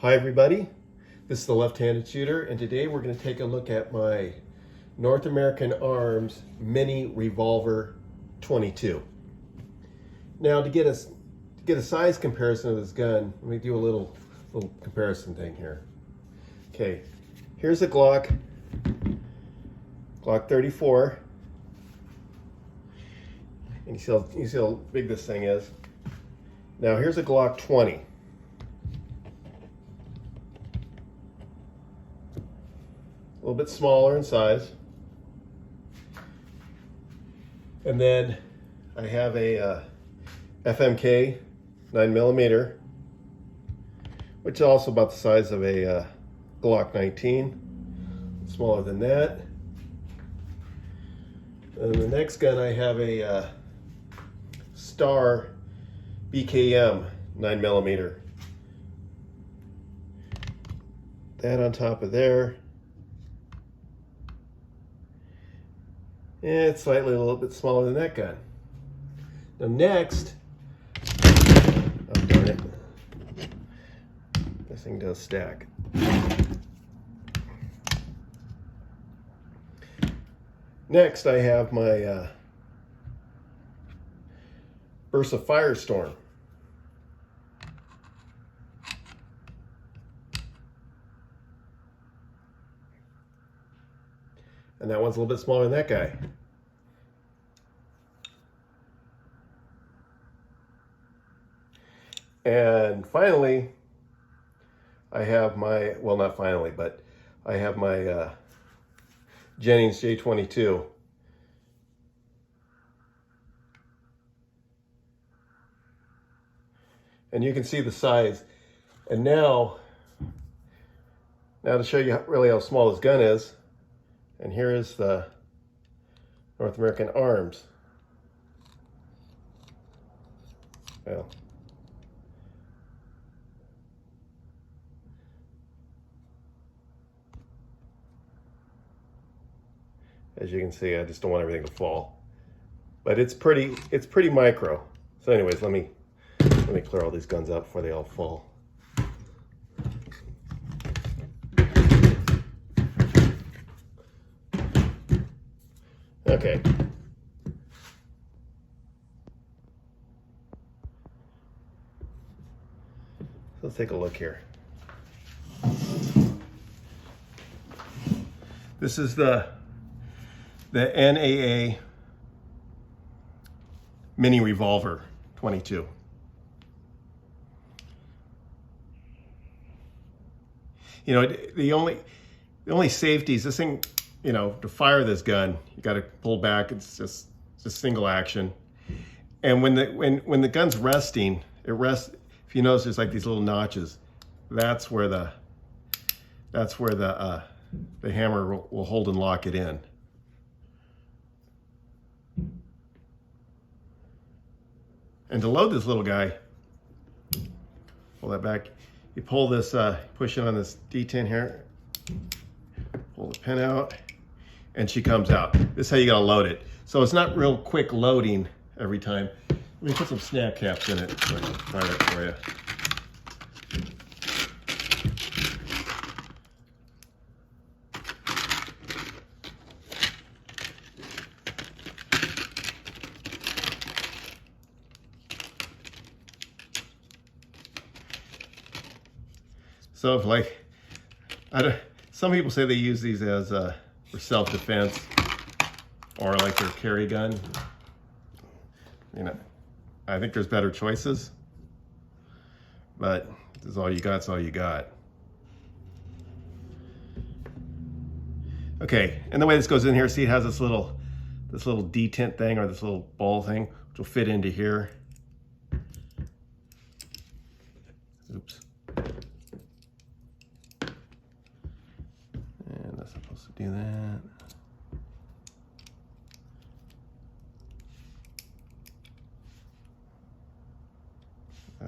Hi everybody, this is the Left-Handed Shooter, and today we're going to take a look at my North American Arms Mini Revolver 22. Now to get a size comparison of this gun, let me do a little comparison thing here. Okay, here's a Glock 34, and you see how big this thing is. Now here's a Glock 20. A little bit smaller in size. And then I have a FMK 9mm, which is also about the size of a Glock 19, smaller than that. And the next gun I have a Star BKM 9mm. That on top of there. It's slightly a little bit smaller than that gun. Now next, oh darn it, this thing does stack. Next I have my Versa Firestorm. And that one's a little bit smaller than that guy. And finally, I have my, well, not finally, but I have my Jennings J22. And you can see the size. And now to show you really how small this gun is, and here is the North American Arms. Well, as you can see, I just don't want everything to fall. But it's pretty micro. So anyways, let me clear all these guns out before they all fall. Okay. Let's take a look here. This is the NAA Mini Revolver 22. You know, the only safeties, this thing, you know, to fire this gun, you got to pull back. It's just single action. And when the gun's resting, it rests. If you notice, there's like these little notches. That's where the hammer will hold and lock it in. And to load this little guy, pull that back. You pull this, push it on this D10 here. Pull the pin out. And she comes out. This is how you gotta load it. So it's not real quick loading every time. Let me put some snap caps in it so I can fire it for you. So if like, some people say they use these as for self-defense or like their carry gun. You know, I think there's better choices, but this is all you got, it's all you got. Okay, and the way this goes in here, see it has this little detent thing, or this little ball thing, which will fit into here. Oops. And that's supposed to do that.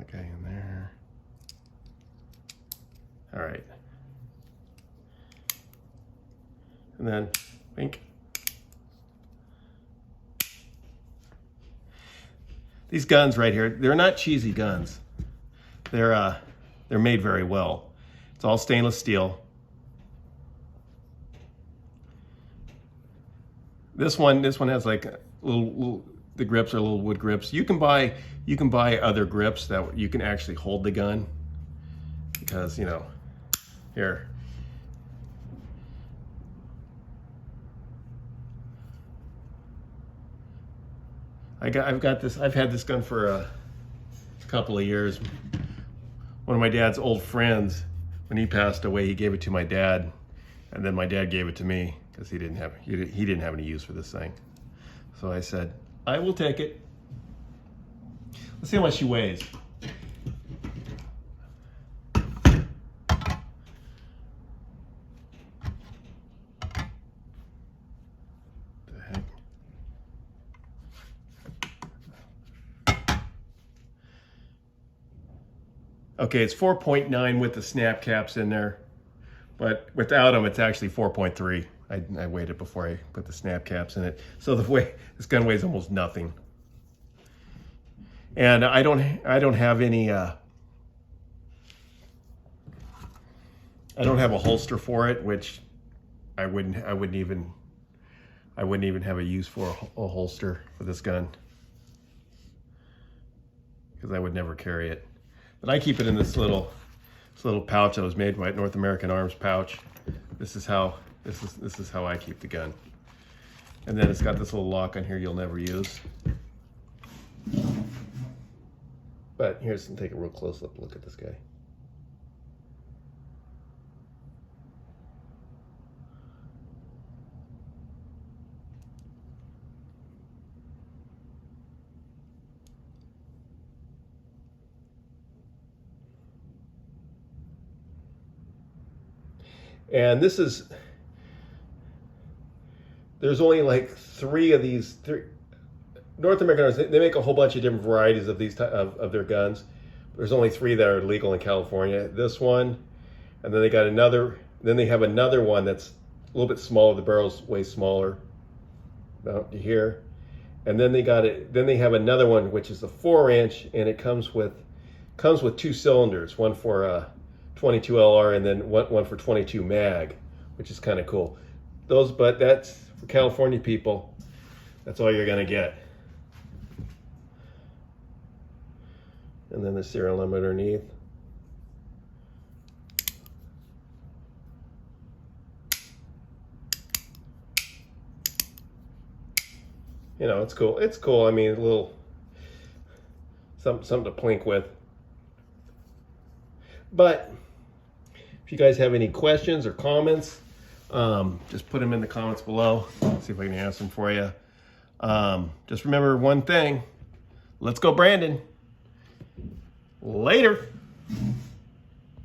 Okay, in there. All right. And then, wink. These guns right here, they're not cheesy guns. They're made very well. It's all stainless steel. This one has like little the grips are little wood grips. You can buy other grips that you can actually hold the gun, because, you know, here. I've had this gun for a couple of years. One of my dad's old friends, when he passed away, he gave it to my dad, and then my dad gave it to me because he didn't have any use for this thing. So I said, I will take it. Let's see how much she weighs. Okay, it's 4.9 with the snap caps in there, but without them, it's actually 4.3. I weighed it before I put the snap caps in it. So this gun weighs almost nothing. And I don't have any. I don't have a holster for it, which I wouldn't even have a use for a holster for this gun, because I would never carry it. But I keep it in this little pouch that was made by North American Arms pouch. This is how I keep the gun. And then it's got this little lock on here you'll never use. But here's, take a real close look at this guy. And there's only like 3 of these. North American, they make a whole bunch of different varieties of these of their guns. There's only 3 that are legal in California. This one, and then they got another. Then they have another one that's a little bit smaller. The barrel's way smaller, about to here. And then they got it. Then they have another one which is a 4-inch, and it comes with 2 cylinders, one for 22 LR and then one for 22 mag, which is kind of cool. But that's for California people. That's all you're gonna get. And then the serial number underneath. You know, it's cool. It's cool. I mean, a little something to plink with. But if you guys have any questions or comments, just put them in the comments below. See if I can answer them for you. Just remember one thing. Let's go, Brandon. Later.